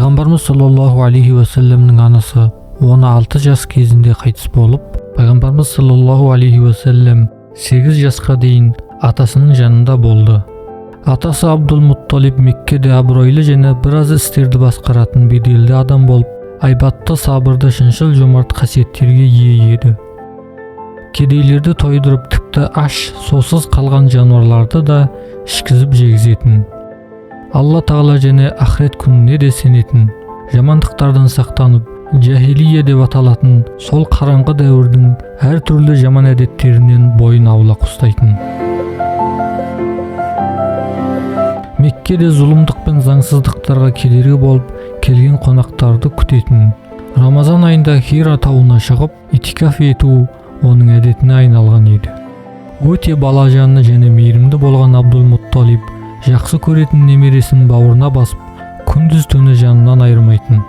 Пайғамбарымыз саллаллаху алейхи вассаламның анасы 16 жас кезінде қайтыс болып, Пайғамбарымыз саллаллаху алейхи вассалам 8 жасқа дейін атасының жанында болды. Атасы Абдул-Мутталиб Меккеде абыройлы және біраз істерді басқаратын беделді адам болып, айбатты, сабырды, шыншыл, жомарт қасиеттерге ие еді. Кедейлерді тойдырып, тіпті аш, сусыз қалған жануарларды да ішкізіп жегізетін. Алла Тағала және ақырет күніне де сенетін, жамандықтардан сақтанып, жахилия деп аталатын сол қараңғы дәуірдің әр түрлі жаман әдеттерінен бойын аулақ ұстайтын. Меккеде зұлымдық пен заңсыздықтарға кедергі болып, келген қонақтарды күтетін. Рамазан айында Хира тауына шығып, итикаф ету оның әдетіне айналған еді. Өте балажанды және мейірімді болған Абдул-Мутталиб жақсы көретін немересін бауырына басып, күндіз түні жанынан айырмайтын.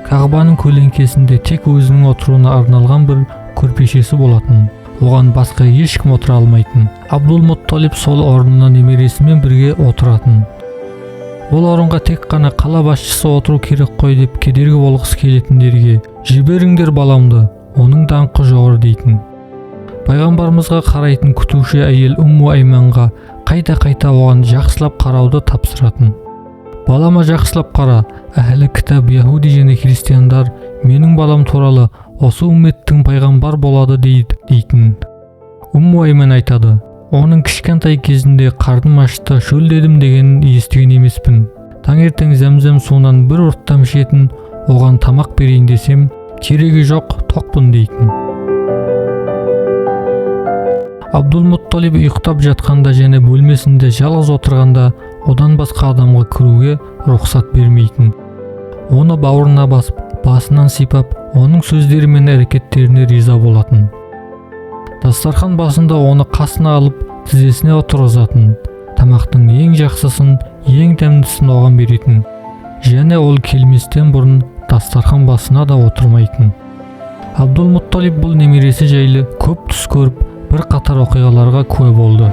Кағбаның көлеңкесінде тек өзінің отыруына арналған бір көрпешесі болатын. Оған басқа ешкім отыра алмайтын. Абдул-Мутталиб сол орнына немересімен бірге отыратын. Ол орынға тек қана қала басшысы отыру керек қой деп кедергі болғысы келетіндерге жіберіңдер баламды, оның даңқы жоғары дейтін. Пайғамбарымызға қарайтын күтуші әйел Умму Айманға қайта-қайта оған жақсылап қарауды тапсыратын. Балама жақсылап қара, әхлі кітап яһуди және христиандар менің балам туралы осы үмметтің пайғамбар болады дейтін. Умму Айман айтады: оның кішкентай кезінде қарным ашты, шөлдедім дегенін естіген емеспін. Таңертең зәмзәм суынан бір ұрттам ішетін, оған тамақ берейін десем, керегі жоқ, тоқпын дейтін. Абдул-Мутталиб ұйықтап жатқанда және бөлмесінде жалғыз отырғанда одан басқа адамға кіруге рұқсат бермейтін. Оны бауырына басып, басынан сипап, оның сөздері мен әрекеттеріне риза болатын. Дастархан басында оны қасына алып, тізесіне отырғызатын. Тамақтың ең жақсысын, ең дәмдісін оған беретін. Және ол келместен бұрын дастархан басына да отырмайтын. Абдул-Мутталиб бұл немересі жайлы көп түс көріп, бір қатар оқиғаларға куә болды.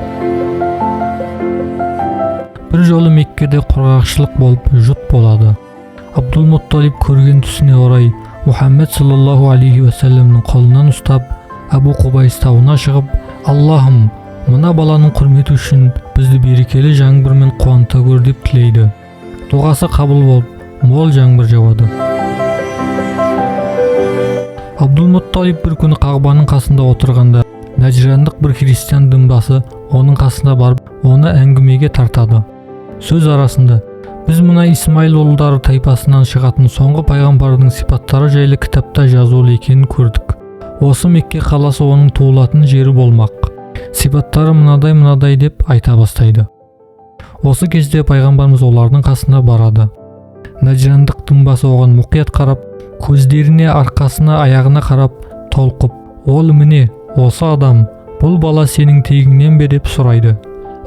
Бір жолы Меккеде құрғақшылық болып жұт болады. Абдул-Мутталиб көрген түсіне орай Мұхаммед саллаллаху алейхи вассаламның қолынан ұстап, Абу Құбайс тауына шығып, Аллахым, мына баланың құрметі үшін бізді берекелі жаңбырмен қуанта көр деп тілейді. Дұғасы қабыл болып, мол жаңбыр жауады. Абдул-Мутталиб бір күні Қағбаның қасында отырғанда, Нәжрандық бір христиан дінбасы оның қасына барып, оны әңгімеге тартады. Сөз арасында: біз мына Исмаил ұлдары тайпасынан шығатын соңғы пайғамбардың сипаттары жайлы кітапта жазулы екенін көрдік. Осы Мекке қаласы оның туылатын жері болмақ. Сипаттары мынадай деп айта бастайды. Осы кезде пайғамбарымыз олардың қасына барады. Нәжрандық дінбасы оған мұқият қарап, көздеріне, арқасына, аяғына қарап, толқып: ол міне, осы адам, бұл бала сенің тегіңнен бе деп сұрайды.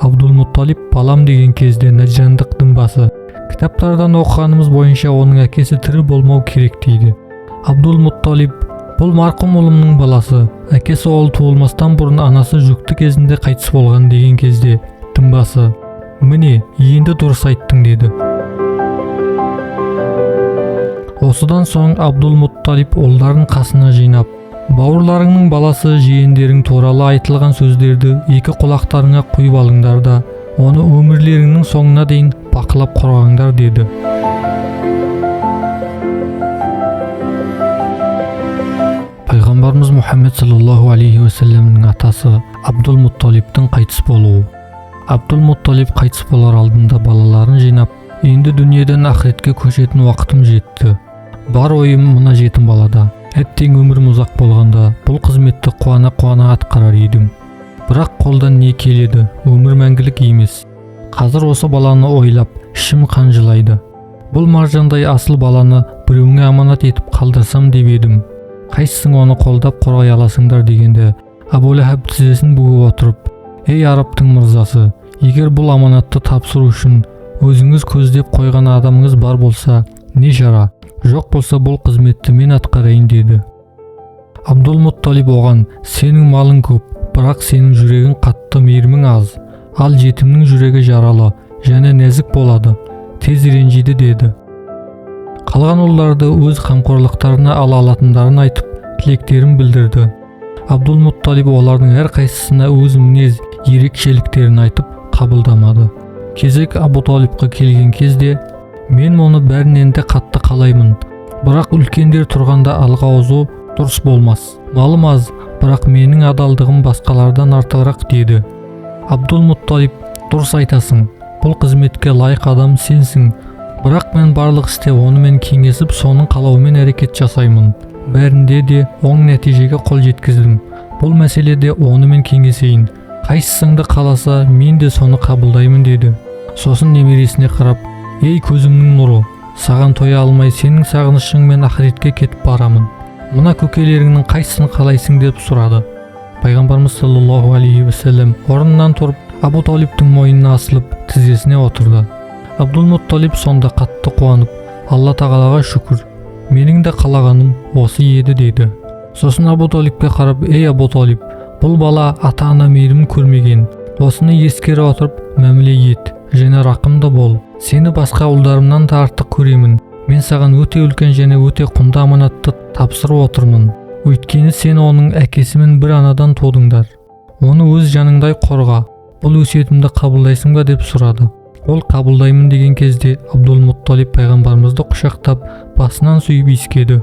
Абдул-Мутталиб балам деген кезде Нәжрандық дінбасы: кітаптардан оқығанымыз бойынша оның әкесі тірі болмау керек дейді. Абдул-Мутталиб: бұл марқұм ұлымның баласы, әкесі ол туылмастан бұрын анасы жүкті кезінде қайтыс болған деген кезде дінбасы: міне, енді дұрыс айттың деді. Осыдан соң Абдул-Мутталиб ұлдарын қасына жинап: бауырларыңның баласы жиендерің туралы айтылған сөздерді екі құлақтарыңа құйып алыңдар да, оны өмірлеріңнің соңына дейін бақылап қорғаңдар деді. Пайғамбарымыз Мұхаммед саллаллаху алейхи вассаламның атасы Абдул-Мутталибтің қайтыс болуы. Абдул-Мутталиб қайтыс болар алдында балаларын жинап, енді дүниеден ақыретке көшетін уақытым жетті. Бар ойым мына жетім балада. Әттең өмірім ұзақ болғанда бұл қызметті қуана-қуана атқарар едім. Бірақ қолдан не келеді? Өмір мәңгілік емес. Қазір осы баланы ойлап, ішім қанжылайды. Бұл маржандай асыл баланы біреуіңе аманат етіп қалдырсам деп едім. Қайсың оны қолдап қорғай аласыңдар дегенде, Абу Лахаб тізесін бүгіп отырып: ей арабтың мырзасы, егер бұл аманатты тапсыру үшін өзіңіз көздеп қойған адамыңыз бар болса, не жара? Жоқ болса бұл қызметті мен атқарайын деді. Абдул-Мутталиб оған: сенің малың көп, бірақ сенің жүрегің қатты, мейірімің аз. Ал жетімнің жүрегі жаралы және нәзік болады, тез ренжиді деді. Қалған ұлдарды өз қамқорлықтарына ала алатындарын айтып, тілектерін білдірді. Абдул-Мутталиб олардың әрқайсысына өз мінез ерекшеліктерін айтып қабылдамады. Кезек Абу Талибқа келген кезде, мен оны бәрінен де қатты қалаймын, бірақ үлкендер тұрғанда алға озу дұрыс болмас. Малым аз, бірақ менің адалдығым басқалардан артығырақ деді. Абдул-Мутталиб, дұрыс айтасың, бұл қызметке лайық адам сенсің, бірақ мен барлық істе онымен кеңесіп, соның қалауымен әрекет жасаймын. Бәрінде де оң нәтижеге қол жеткіздім. Бұл мәселеде онымен кеңесейін. Қайсысыңды қаласа, мен де соны қабылдаймын деді. Сосын немересіне қарап, ей көзімнің нұры, саған тоя алмай сенің сағынышыңмен ақыретке кетіп барамын. Мына көкелеріңнің қайсысын қалайсың деп сұрады. Пайғамбарымыз саллаллаху алейхи вассалам орнынан тұрып, Абу Талибтің мойнына асылып, тізесіне отырды. Абдул-Мутталиб сонда қатты қуанып, Алла тағалаға шүкір, менің де қалағаным осы еді деді. Сосын Абу Талибке қарап, ей Абу Талиб, бұл бала ата-ана мейірімін көрмеген. Осыны ескере отырып, мәміле ет, және рақымды бол. Сені басқа ұлдарымнан да артық көремін. Мен саған өте үлкен және өте құнды аманатты тапсырып отырмын. Өйткені сен оның әкесімен бір анадан тудыңдар. Оны өз жаныңдай қорға. Бұл өсиетімді қабылдайсың ба деп сұрады. Ол қабылдаймын деген кезде Абдул-Мутталиб пайғамбарымызды құшақтап, басынан сүйіп иіскеді.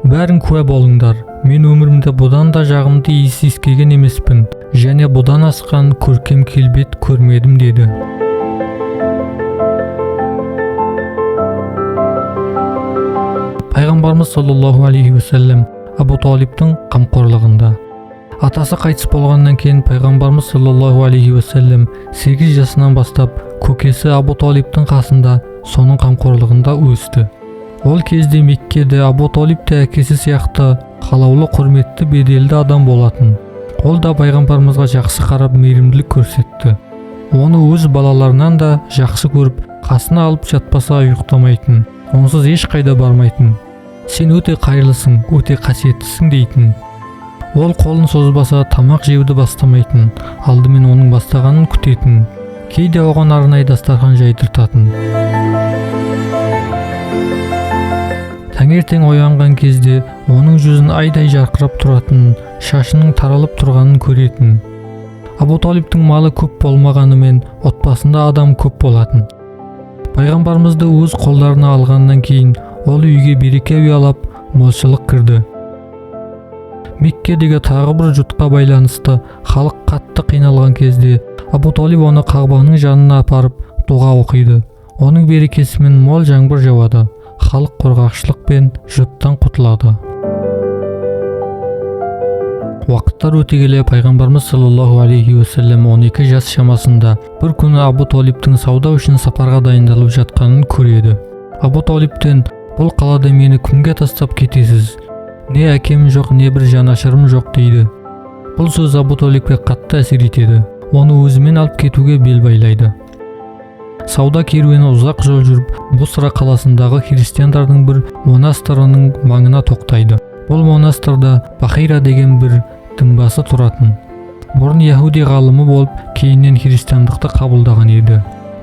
Бәрін куә болыңдар, мен өмірімде бұдан да жағымды иіс иіскеген емеспін, және бұдан асқан көркем келбет көрмедім деді. Пайғамбарымыз саллаллаху алейхи вассалам Абу Талибтің қамқорлығында. Атасы қайтыс болғаннан кейін пайғамбарымыз саллаллаху алейхи вассалам 8 жасынан бастап көкесі Абу Талибтің қасында, соның қамқорлығында өсті. Ол кезде Меккеде Абу Талиб те әкесі сияқты қалаулы, құрметті, беделді адам болатын. Ол да пайғамбарымызға жақсы қарап мейірімділік көрсетті. Оны өз балаларынан да жақсы көріп, қасына алып жатпаса ұйықтамайтын, онсыз ешқайда бармайтын. Сен өте қайырлысың, өте қасиеттісің дейтін. Ол қолын созбаса тамақ жеуді бастамайтын, алдымен оның бастағанын күтетін. Кейде оған арнайы дастархан жайдыртатын. Таңертең оянған кезде оның жүзін айдай жарқырап тұратын, шашының таралып тұрғанын көретін. Абу Талибтің малы көп болмағанымен отбасында адам көп болатын. Пайғамбарымызды өз қолдарына алғаннан кейін ол үйге береке ұялап, молшылық кірді. Меккедегі тағы бір жұтқа байланысты халық қатты қиналған кезде Абу Талиб оны Қағбаның жанына апарып дұға оқиды. Оның берекесімен мол жаңбыр жауады. Халық құрғақшылық пен жұттан құтылады. Уақыттар өте келе пайғамбарымыз саллаллаху алейхи вассалам 12 жас шамасында бір күні Абу Талибтің сауда үшін сапарға дайындалып жатқанын көреді. Абу Талибтен, бұл қалада мені кімге тастап кетесіз? Не әкем жоқ, не бір жанашырым жоқ дейді. Бұл сөз Абу Талибке қатты әсер етеді. Оны өзімен алып кетуге бел байлайды. Сауда керуені ұзақ жол жүріп, Бусра қаласындағы христиандардың бір монастырының маңына тоқтайды. Бұл монастырда Бахира деген бір дінбасы тұратын. Бұрын яһуди ғалымы болып, кейіннен христиандықты қабылдаған еді.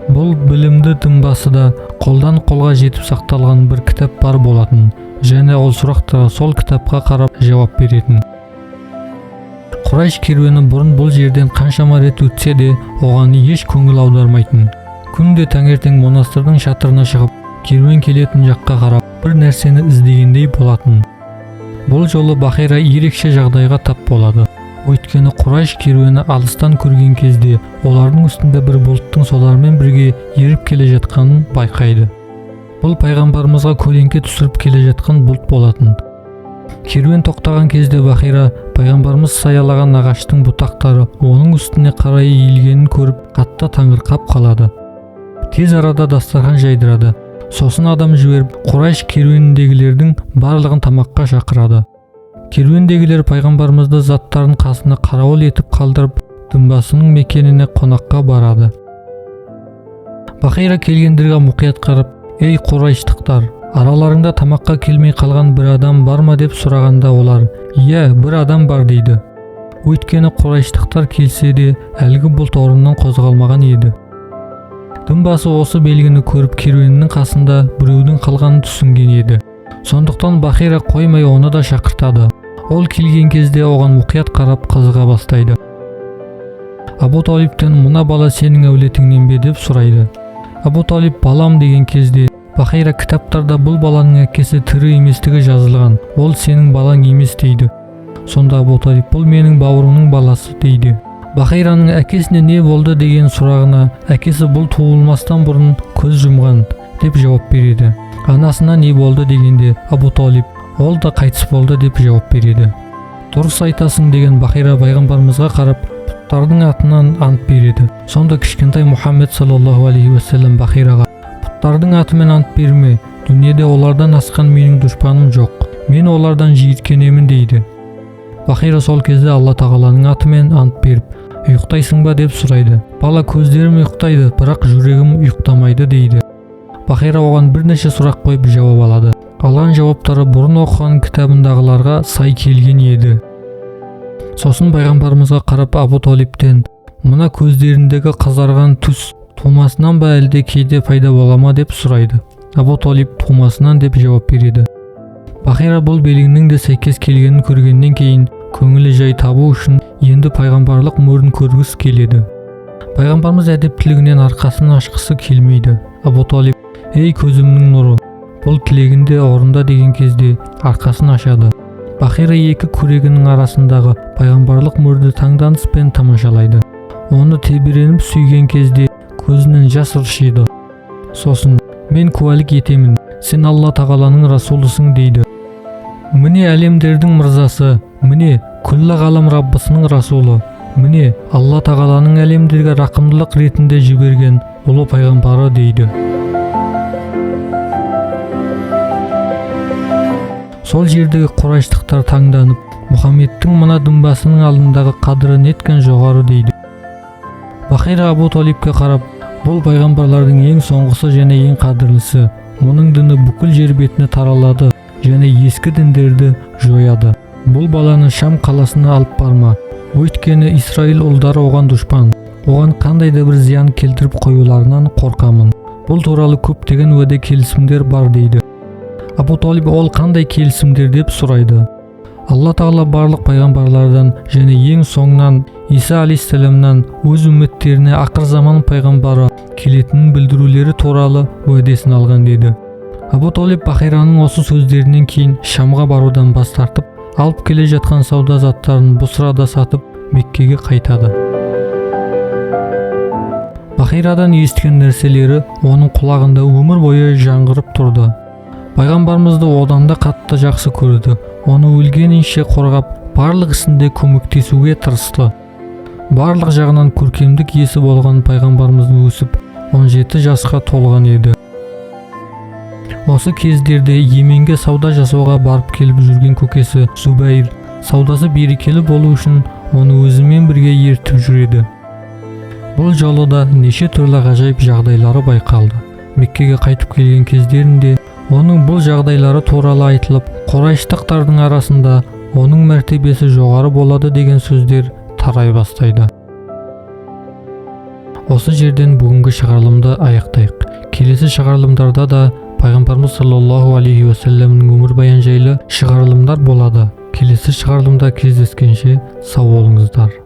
Бұл білімді дінбасыда қолдан қолға жетіп сақталған бір кітап бар болатын, және ол сұрақтарға сол кітапқа қарап жауап беретін. Құрайш керуені бұрын бұл жерден қаншама рет өтсе де, оған еш көңіл аудармайтын. Күнде таңертең монастырдың шатырына шығып, керуен келетін жаққа қарап, бір нәрсені іздегендей болатын. Бұл жолы Бахира ерекше жағдайға тап болады. Өйткені Құрайш керуені алыстан көрген кезде олардың үстінде бір бұлттың солармен бірге еріп келе жатқанын байқайды. Бұл пайғамбарымызға көлеңке түсіріп келе жатқан бұлт болатын. Керуен тоқтаған кезде Бахира пайғамбарымыз саялаған ағаштың бұтақтары оның үстіне қарай иілгенін көріп, қатты таңырқап қалады. Тез арада дастархан жайдырады. Сосын адам жіберіп, Құрайш керуеніндегілердің барлығын тамаққа шақырады. Керуендегілер пайғамбарымызды заттарын қасына қарауыл етіп қалдырып, дінбасының мекеніне қонаққа барады. Бахира келгендерге мұқият қарап, ей Құрайштықтар, араларыңда тамаққа келмей қалған бір адам бар ма деп сұрағанда олар, иә, бір адам бар дейді. Өйткені Құрайштықтар келсе де әлгі бұлт орнынан қозғалмаған еді. Дінбасы осы белгіні көріп керуеннің қасында біреудің қалғанын түсінген еді. Сондықтан Бахира қоймай оны да шақыртады. Ол келген кезде оған мұқият қарап қызыға бастайды. Абу Талибтен мына бала сенің әулетіңнен бе деп сұрайды. Абу Талиб балам деген кезде Бахира кітаптарда бұл баланың әкесі тірі еместігі жазылған. Ол сенің балаң емес дейді. Сонда Абу Талиб бұл менің бауырымның баласы дейді. Бахираның әкесіне не болды деген сұрағына әкесі бұл туылмастан бұрын көз жұмған деп жауап береді. Анасына не болды дегенде Абу Талиб ол да қайтыс болды деп жауап береді. Дұрыс айтасың деген Бахира пайғамбарымызға қарап пұттардың атынан ант береді. Сонда кішкентай Мұхаммед саллаллаху алейхи уассалам Бахираға пұттардың атымен ант берме, дүниеде олардан асқан менің дұшпаным жоқ, мен олардан жиіркенемін дейді. Бахира сол кезде Алла тағаланың атымен ант беріп, ұйықтайсың ба деп сұрайды. Бала көздерім ұйықтайды, бірақ жүрегім ұйықтамайды дейді. Бахира оған бірнеше сұрақ қойып жауап алады. Алған жауаптары бұрын оқыған кітабындағыларға сай келген еді. Сосын пайғамбарымызға қарап Абу Талибтен мына көздеріндегі қызарған түс тумасынан ба әлде кейде пайда бола ма деп сұрайды. Абу Талиб тумасынан деп жауап береді. Бахира бұл белгінің де сәйкес келгенін көргеннен кейін көңілі жай табу үшін енді пайғамбарлық мөрін көргісі келеді. Пайғамбарымыз әдептілігінен арқасын ашқысы келмейді. Абу Талиб, ей көзімнің нұры, бұл тілегінде орында деген кезде арқасын ашады. Бахира екі көрегінің арасындағы пайғамбарлық мөрді таңданыспен тамашалайды. Оны тебіреніп сүйген кезде көзінен жас ыршиды. Сосын, мен куәлік етемін, сен Алла тағаланың расулысың дейді. Міне әлемдердің мырзасы, міне күллі ғалам Раббысының расулы, міне Алла тағаланың әлемдерге рақымдылық ретінде жіберген ұлы пайғамбары дейді. Сол жердегі құрайштықтар таңданып, Мұхаммедтің мына дінбасының алдындағы қадірі неткен жоғары дейді. Бахира Абу Талибке қарап, бұл пайғамбарлардың ең соңғысы және ең қадірлісі. Оның діні бүкіл жер бетіне таралады және ескі діндерді жояды. Бұл баланы Шам қаласына алып барма. Өйткені Исраил ұлдары оған дұшпан. Оған қандай да бір зиян келтіріп қоюларынан қорқамын. Бұл туралы көптеген уәде келісімдер бар дейді. Абу Талиб ол қандай келісімдер деп сұрайды. Алла тағала барлық пайғамбарлардан және ең соңынан Иса алейхиссаламнан өз үмметтеріне ақыр заман пайғамбары келетінін білдірулері туралы уәдесін алған деді. Абу Талиб Бахираның осы сөздерінен кейін Шамға барудан бас тартып, алып келе жатқан сауда заттарын Бусрада сатып Меккеге қайтады. Бахирадан естіген нәрселері оның құлағында өмір бойы жаңғырып тұрды. Пайғамбарымызды одан да қатты жақсы көрді. Оны өлгенінше қорғап, барлық ісінде көмектесуге тырысты. Барлық жағынан көркемдік иесі болған пайғамбарымыз өсіп 17 жасқа толған еді. Осы кездерде Йеменге сауда жасауға барып келіп жүрген көкесі Зубайр саудасы берекелі болу үшін оны өзімен бірге ертіп жүреді. Бұл жолы да неше түрлі ғажайып жағдайлары байқалды. Меккеге қайтып келген кездерінде оның бұл жағдайлары туралы айтылып, құрайштықтардың арасында оның мәртебесі жоғары болады деген сөздер тарай бастайды. Осы жерден бүгінгі шығарылымды аяқтайық. Келесі шығарылымдарда да пайғамбарымыз саллаллаху алейхи уассаламның өмірбаяны жайлы шығарылымдар болады. Келесі шығарылымда кездескенше сау болыңыздар.